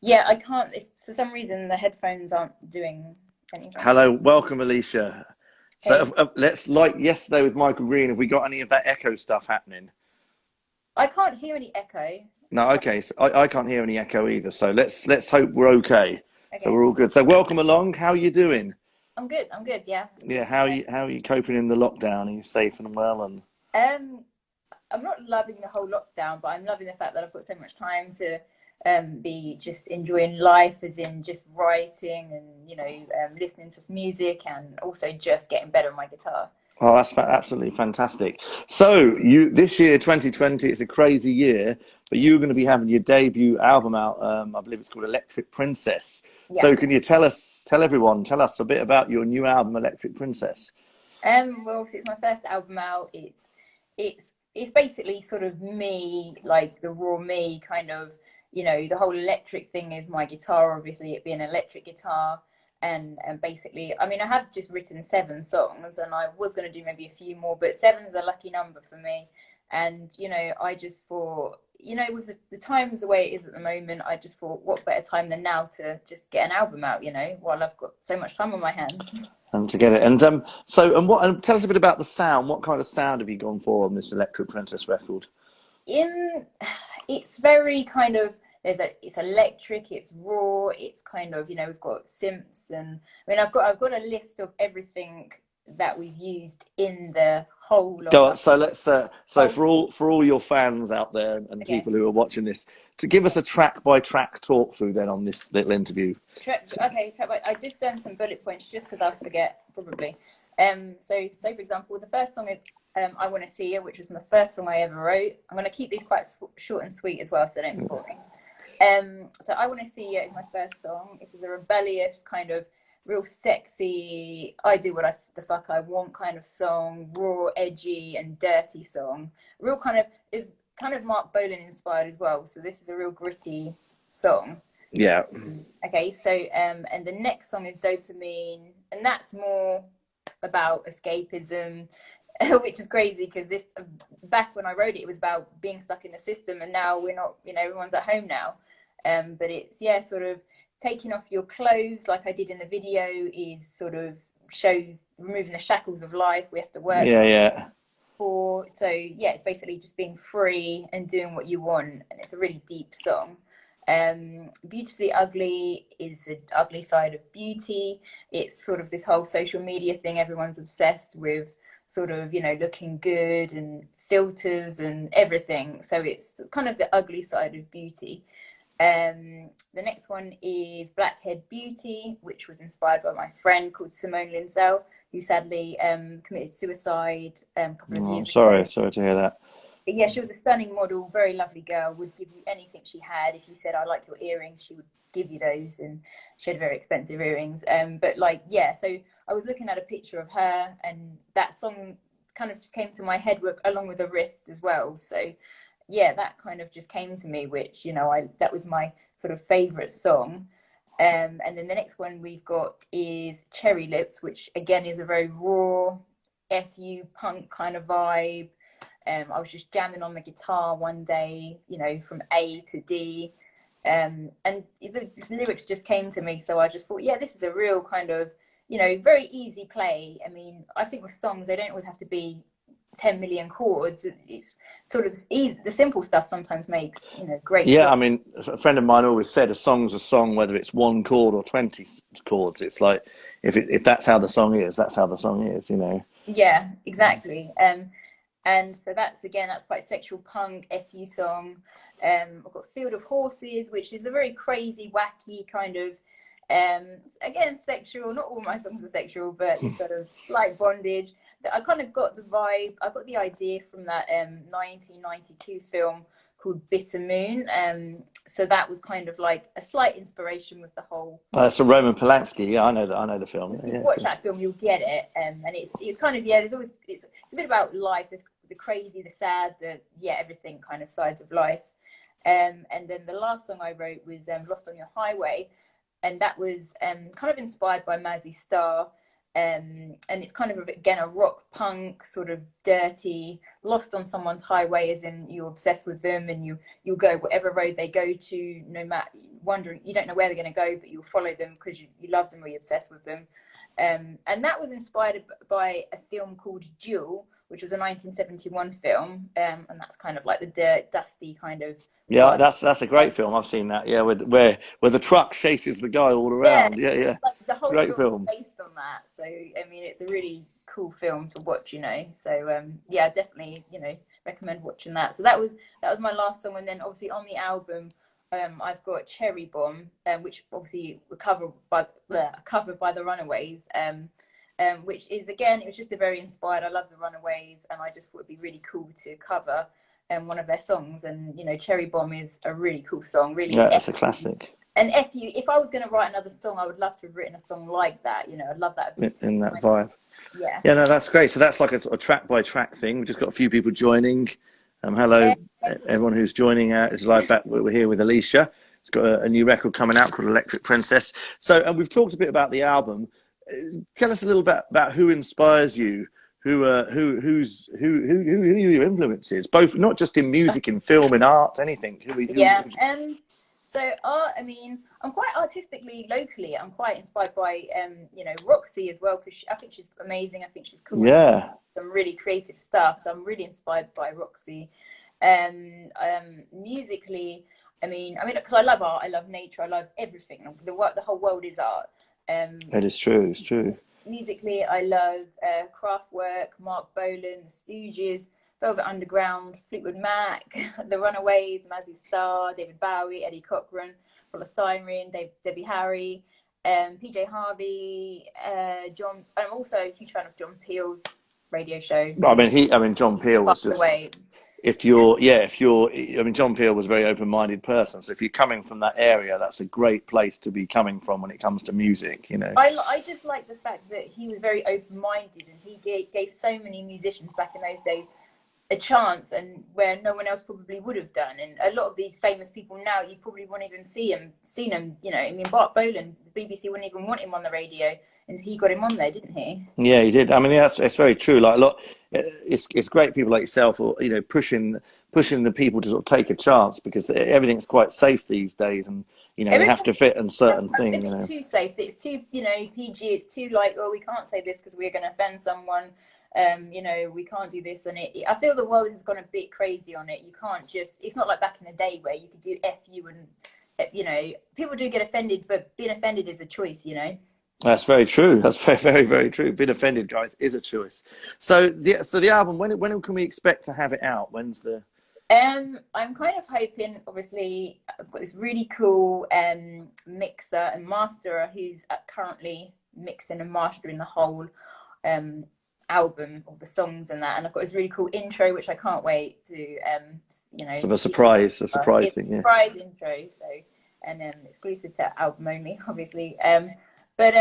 Yeah, I can't. It's for some reason the headphones aren't doing anything. Hello, welcome, Alicia. So Hey, let's, like yesterday with Michael Green, have we got any of that echo stuff happening? I can't hear any echo. No, But okay. So I can't hear any echo either. So let's hope we're okay. So okay, we're all good. So welcome along. How are you doing? I'm good. I'm good. Yeah. Yeah, how are you coping in the lockdown? Are you safe and well? And Um, I'm not loving the whole lockdown, but I'm loving the fact that I've got so much time to be just enjoying life, as in just writing and listening to some music, and also just getting better on my guitar. oh, that's absolutely fantastic. So you this year, 2020, it's a crazy year, but you're going to be having your debut album out. I believe it's called Electric Princess. Yeah. So can you tell us a bit about your new album, Electric Princess? Well, obviously it's my first album out. It's basically sort of me, like the raw me, kind of. The whole electric thing is my guitar, obviously it being an electric guitar, and basically, I mean, I have just written 7 songs, and I was going to do maybe a few more, but seven's a lucky number for me. And I just thought, with the times the way it is at the moment, I just thought, what better time than now to just get an album out, while I've got so much time on my hands. And to get it, and tell us a bit about the sound. What kind of sound have you gone for on this Electric Princess record? in It's very kind of, it's electric, it's raw, it's kind of, we've got synths, and I mean, I've got a list of everything that we've used in the whole of Go the on. So let's so whole. for all your fans out there and Okay. people who are watching this, to give us a track by track talk through then on this little interview. I just done some bullet points just because I'll forget probably. So for example, the first song is I Want to See You, which was my first song I ever wrote. I'm going to keep these quite short and sweet as well, so don't be boring. So I Want to See You is my first song. This is a rebellious kind of real sexy, I do what the fuck I want kind of song, raw, edgy, and dirty song. Real kind of is kind of Mark Bolan inspired as well. So this is a real gritty song. Yeah. Okay, so and the next song is Dopamine, and that's more about escapism, which is crazy because this back when I wrote it, it was about being stuck in the system, and now we're not. Everyone's at home now. But it's, yeah, sort of taking off your clothes, like I did in the video, is sort of shows removing the shackles of life. We have to work Yeah, yeah. for. So yeah, it's basically just being free and doing what you want, and it's a really deep song. Beautifully Ugly is the ugly side of beauty. It's sort of this whole social media thing. Everyone's obsessed with sort of, looking good and filters and everything. So it's kind of the ugly side of beauty. The next one is Blackhead Beauty, which was inspired by my friend called Simone Lindsell, who sadly committed suicide a couple of Oh, I'm years ago. sorry to hear that. But yeah, she was a stunning model, very lovely girl, would give you anything she had. If you said, I like your earrings, she would give you those. And she had very expensive earrings. But like, yeah, so I was looking at a picture of her, and that song kind of just came to my head along with a rift as well. So yeah, that kind of just came to me, which, that was my sort of favorite song. And then the next one we've got is Cherry Lips, which again is a very raw, FU punk kind of vibe. I was just jamming on the guitar one day, from A to D. And the lyrics just came to me. So I just thought, yeah, this is a real kind of, very easy play. I mean, I think with songs, they don't always have to be 10 million chords. It's sort of easy, the simple stuff sometimes makes, great Yeah, songs. I mean, a friend of mine always said a song's a song, whether it's one chord or 20 chords. It's like if that's how the song is, that's how the song is. Yeah, exactly. And so that's quite sexual punk, FU song. I've got Field of Horses, which is a very crazy, wacky kind of, again, sexual. Not all my songs are sexual, but it's sort of slight bondage. I kind of got the vibe, I got the idea from that 1992 film called Bitter Moon. So that was kind of like a slight inspiration with the whole. That's a Roman Polanski. Yeah, I know that. I know the film. If you Yeah, watch yeah. that film, you'll get it. And it's kind of, yeah. There's always it's a bit about life. There's the crazy, the sad, the, yeah, everything kind of sides of life. And then the last song I wrote was Lost on Your Highway, and that was kind of inspired by Mazzy Star. And it's kind of again a rock punk sort of dirty, lost on someone's highway, as in you're obsessed with them and you'll go whatever road they go to, no matter, wondering, you don't know where they're going to go, but you'll follow them because you love them or you're obsessed with them. And that was inspired by a film called Duel, which was a 1971 film, and that's kind of like the dirt, dusty kind of Yeah, vibe. that's a great film. I've seen that. Yeah, where the truck chases the guy all Yeah, around. Yeah, yeah. like the whole Great film is film. based on that. So I mean, it's a really cool film to watch, you know. So yeah, definitely, you know, recommend watching that. So that was my last song, and then obviously on the album, I've got Cherry Bomb, which obviously were covered by the Runaways. Which is again, it was just a very inspired. I love the Runaways, and I just thought it'd be really cool to cover one of their songs. And you know, Cherry Bomb is a really cool song, really. Yeah, it's a classic. And if I was going to write another song, I would love to have written a song like that. You know, I'd love that to In be that my vibe. yeah. Yeah, no, that's great. So that's like a sort of track by track thing. We've just got a few people joining. Hello, everyone who's joining. It's live back. We're here with Alicia. It's got a new record coming out called Electric Princess. So, and we've talked a bit about the album. Tell us a little bit about who inspires you, who are your influences, both not just in music, in film, in art, anything. Yeah. So art, I mean, I'm quite artistically locally. I'm quite inspired by you know, Roxy as well, because I think she's amazing. I think she's cool. Yeah. Some really creative stuff. So I'm really inspired by Roxy. Musically, I mean, because I love art, I love nature, I love everything. The whole world is art. It is true. It's true. Musically, I love Kraftwerk, Mark Bolan, The Stooges, Velvet Underground, Fleetwood Mac, The Runaways, Mazzy Star, David Bowie, Eddie Cochran, Paula Steinring, Debbie Harry, PJ Harvey, John. I'm also a huge fan of John Peel's radio show. I mean, John Peel was just. Away. I mean, John Peel was a very open-minded person. So if you're coming from that area, that's a great place to be coming from when it comes to music, you know. I just like the fact that he was very open-minded, and he gave so many musicians back in those days a chance, and where no one else probably would have done. And a lot of these famous people now, you probably won't even seen them. You know, I mean, Bart Bolan, the BBC wouldn't even want him on the radio, and he got him on there, didn't he? Yeah, he did. I mean, it's very true. Like a lot, it's great people like yourself, or you know, pushing the people to sort of take a chance, because everything's quite safe these days, and you know, they have to fit in certain things. If it's too safe, it's too, you know, PG. It's too like, oh, we can't say this because we're going to offend someone. You know, we can't do this. And I feel the world has gone a bit crazy on it. You can't just, it's not like back in the day where you could do F you and, you know, people do get offended, but being offended is a choice, you know. That's very true. That's very, very, very true. Being offended, guys, is a choice. So the album, when can we expect to have it out? When's the? I'm kind of hoping. Obviously, I've got this really cool mixer and masterer who's currently mixing and mastering the whole album of the songs and that. And I've got this really cool intro, which I can't wait to you know. Sort of a surprise thing, yeah. Surprise intro. So, and exclusive to album only, obviously. But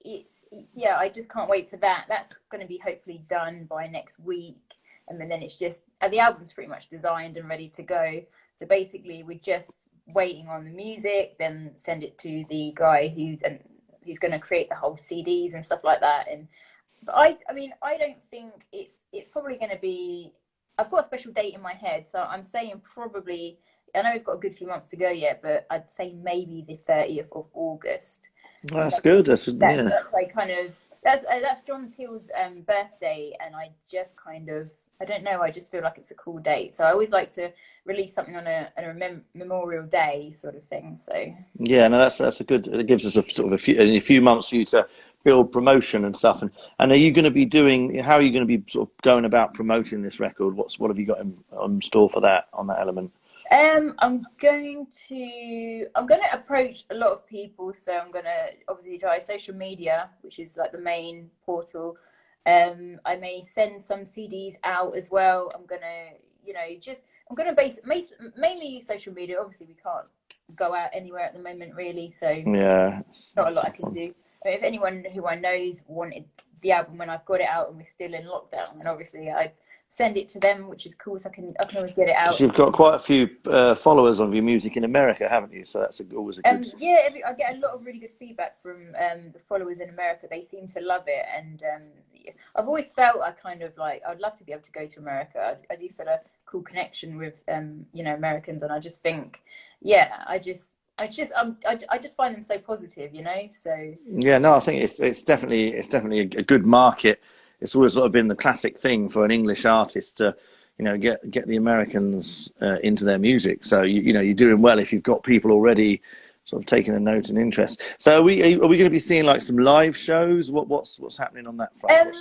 it's yeah, I just can't wait for that. That's going to be hopefully done by next week, and then it's just the album's pretty much designed and ready to go. So basically, we're just waiting on the music, then send it to the guy who's going to create the whole CDs and stuff like that. And but I mean, I don't think it's probably going to be. I've got a special date in my head, so I'm saying probably. I know we've got a good few months to go yet, but I'd say maybe the 30th of August. That's good. That's like kind of that's John Peel's birthday, and I just kind of, I don't know, I just feel like it's a cool date. So I always like to release something on a Memorial Day sort of thing. So yeah, no, that's a good. It gives us a sort of a few months for you to build promotion and stuff. And are you going to be doing? How are you going to be sort of going about promoting this record? What have you got in store for that on that element? I'm going to approach a lot of people. So I'm going to obviously try social media, which is like the main portal. I may send some CDs out as well. I'm going to mainly use social media. Obviously, we can't go out anywhere at the moment, really. So yeah, not a lot I can do. But if anyone who I know wanted the album when I've got it out and we're still in lockdown, then obviously send it to them, which is cool. So I can always get it Because out. you've got quite a few followers of your music in America, haven't you? So that's always a good. Yeah, I get a lot of really good feedback from the followers in America. They seem to love it, and I've always felt I kind of like I'd love to be able to go to America. I do feel a cool connection with you know, Americans, and I just think, yeah, I just find them so positive, you know. So Yeah, no, I think it's definitely a good market. It's always sort of been the classic thing for an English artist to, you know, get the Americans into their music. So you know, you're doing well if you've got people already sort of taking a note and interest. So are we going to be seeing like some live shows? What's happening on that front?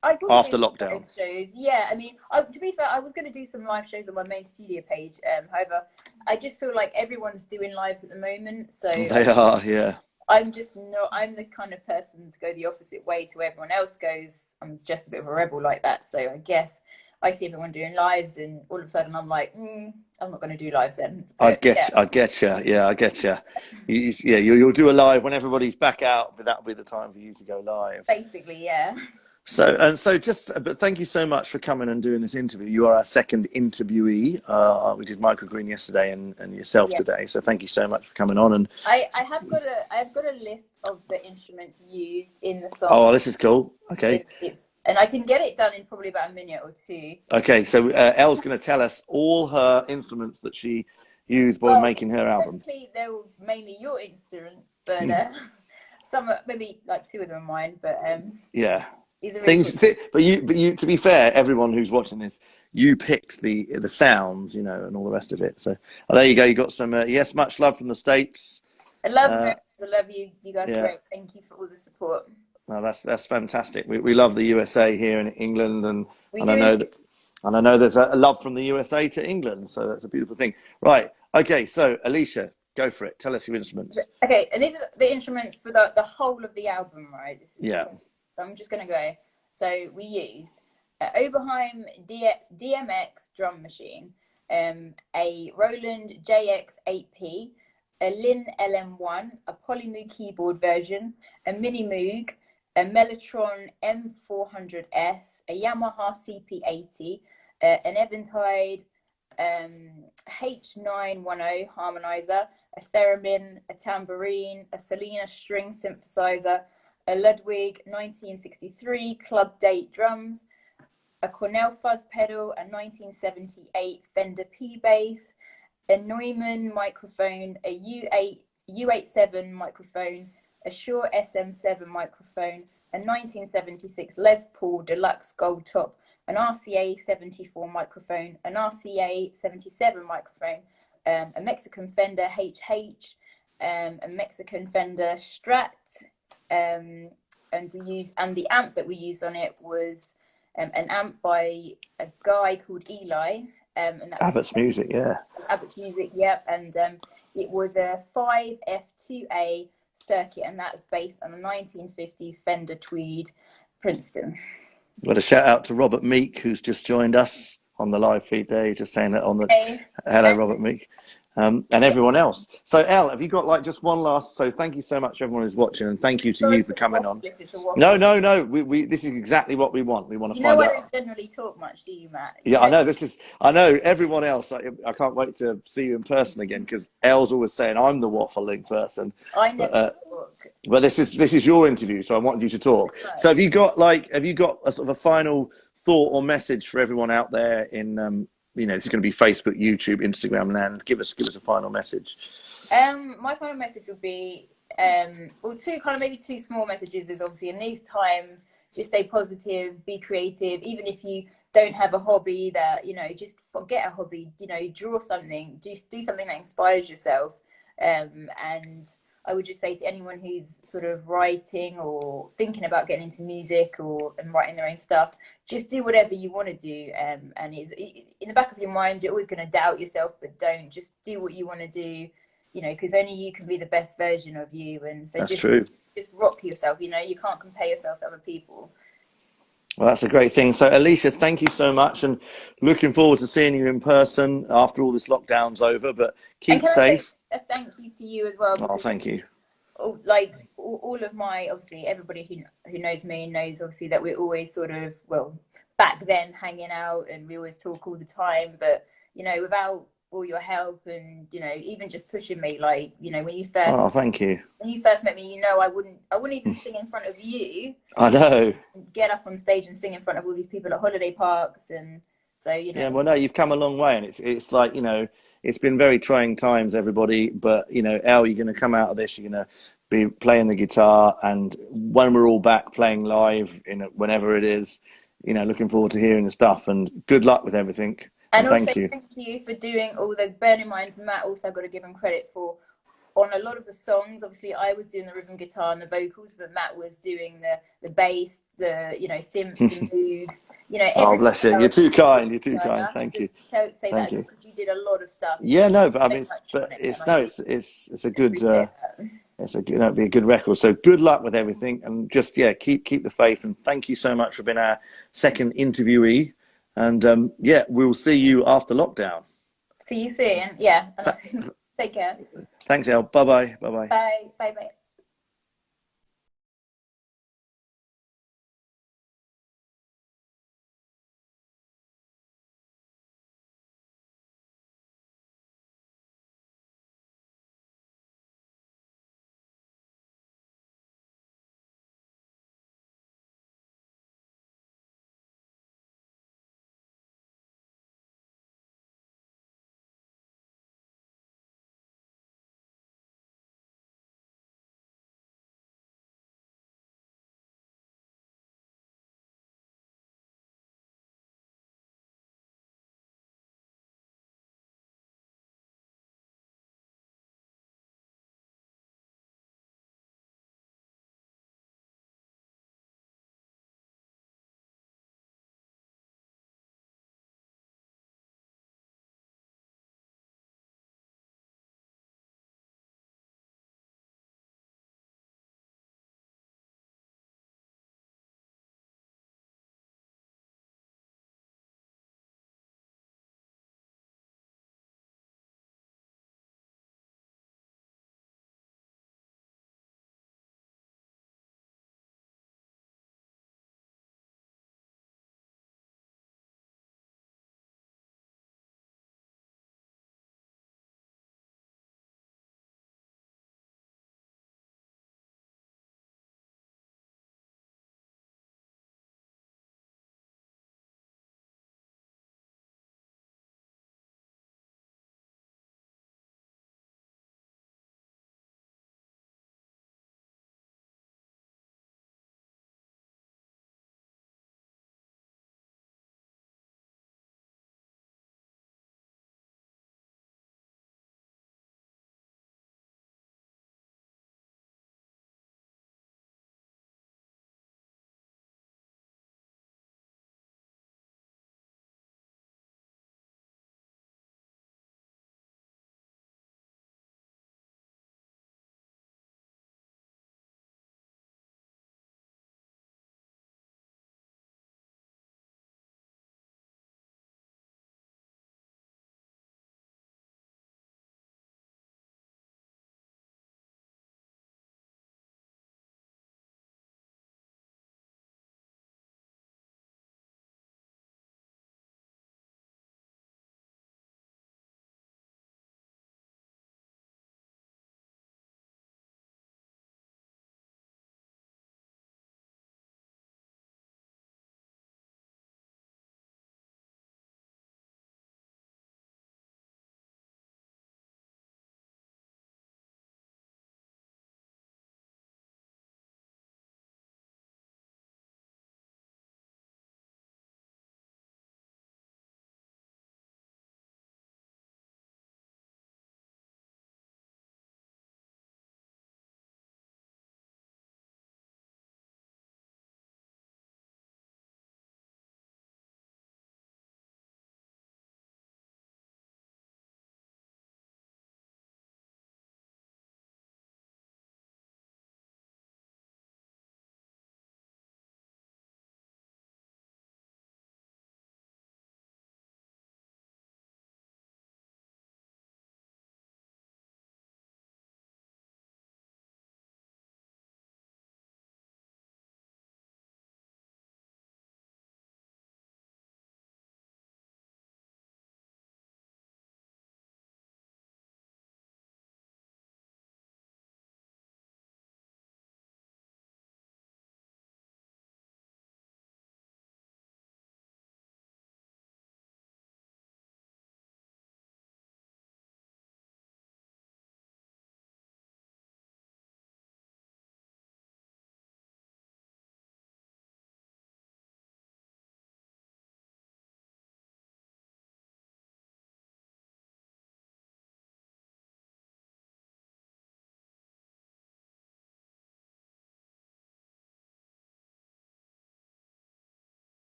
I will be After doing some lockdown? live shows. Yeah, I mean, to be fair, I was going to do some live shows on my main studio page. However, I just feel like everyone's doing lives at the moment, so They are, yeah. I'm just not. I'm the kind of person to go the opposite way to where everyone else goes. I'm just a bit of a rebel like that. So I guess I see everyone doing lives, and all of a sudden I'm like, I'm not going to do lives then. But yeah, I get you. Yeah, I get you. Yeah, you'll do a live when everybody's back out, but that'll be the time for you to go live. basically, yeah. But thank you so much for coming and doing this interview. You are our second interviewee. We did Michael Green yesterday and yourself Yeah. today. So thank you so much for coming on. And I have got a list of the instruments used in the song. oh, this is cool. Okay. And I can get it done in probably about a minute or two. Okay. So Elle's going to tell us all her instruments that she used while making her album. Technically, they're mainly your instruments, but some maybe like two of them are mine. But yeah. These are really cool. But you, to be fair, everyone who's watching this, you picked the sounds, you know, and all the rest of it. So there you go. You got some. Yes, much love from the States. I love America. I love you. You guys are great. Thank you for all the support. No, that's fantastic. We love the USA here in England, and I know there's a love from the USA to England. So that's a beautiful thing. Right. Okay. So Alicia, go for it. Tell us your instruments. Okay, and this is the instruments for the whole of the album, right? I'm just going to go. So we used Oberheim DMX drum machine, a Roland JX8P, a Linn LM1, a Polymoog keyboard version, a Mini Moog, a Mellotron M400S, a Yamaha CP80, an Eventide H910 harmonizer, a theremin, a tambourine, a Selena string synthesizer, a Ludwig 1963 Club Date drums, a Cornell fuzz pedal, a 1978 Fender P-Bass, a Neumann microphone, a U87 microphone, a Shure SM7 microphone, a 1976 Les Paul Deluxe Gold Top, an RCA 74 microphone, an RCA 77 microphone, a Mexican Fender HH, a Mexican Fender Strat, and the amp that we used on it was an amp by a guy called Eli, and that Abbott's Music, yeah. Abbott's Music, yeah, and it was a 5F2A circuit, and that's based on a 1950s Fender Tweed Princeton. Well, a shout out to Robert Meek, who's just joined us on the live feed there. He's just saying that on the hello, Robert Meek. And everyone else. So, Elle, have you got like just one last? So, thank you so much, everyone who's watching, and thank you to you for coming on. No. This is exactly what we want. We want to find out. I don't generally talk much, do you, Matt? Yeah, I know. I know everyone else. I can't wait to see you in person again because Elle's always saying I'm the waffling person. I never talk. But this is your interview, so I want you to talk. So, have you got a sort of a final thought or message for everyone out there in it's going to be Facebook, YouTube, Instagram land. Give us a final message. My final message would be, maybe two small messages is obviously in these times, just stay positive, be creative. Even if you don't have a hobby that, just forget a hobby, draw something, just do something that inspires yourself. And I would just say to anyone who's sort of writing or thinking about getting into music and writing their own stuff, just do whatever you want to do. And in the back of your mind, you're always going to doubt yourself, but don't. Just do what you want to do, because only you can be the best version of you. And so that's true. Just rock yourself. You can't compare yourself to other people. Well, that's a great thing. So, Alicia, thank you so much, and looking forward to seeing you in person after all this lockdown's over. But keep safe. A thank you to you as well. Oh, thank you. All of my, obviously, everybody who knows me knows obviously that we're always sort of, back then hanging out, and we always talk all the time. But you know, without all your help and you know, even just pushing me, like you know, Oh, thank you. when you first met me, you know, I wouldn't even sing in front of you. I know. Get up on stage and sing in front of all these people at holiday parks, and so you know. Yeah, well, no, you've come a long way, and it's like, you know, it's been very trying times, everybody. But you know, Elle, you're going to come out of this. You're going to be playing the guitar, and when we're all back playing live, whenever it is, you know, looking forward to hearing the stuff. And good luck with everything. And And also, thank you. thank you for doing all the. Bearing in mind, Matt also got to give him credit for on a lot of the songs. Obviously, I was doing the rhythm guitar and the vocals, but Matt was doing the bass, the you know synths and moogs. You know, Oh, everything bless you. You're else. too kind. You're too So I kind. have Thank to you. say that Thank as well, you. because you did a lot of stuff. You Yeah, no, but I so mean, much on but it, and it's I no, really it's a good. appreciate that. It's a good, that'd be a good record. So good luck with everything, and just yeah, keep the faith. And thank you so much for being our second interviewee. And yeah, we'll see you after lockdown. See you soon. Yeah. Th- Take care. Thanks, Elle. Bye bye. Bye bye. Bye. Bye. Bye.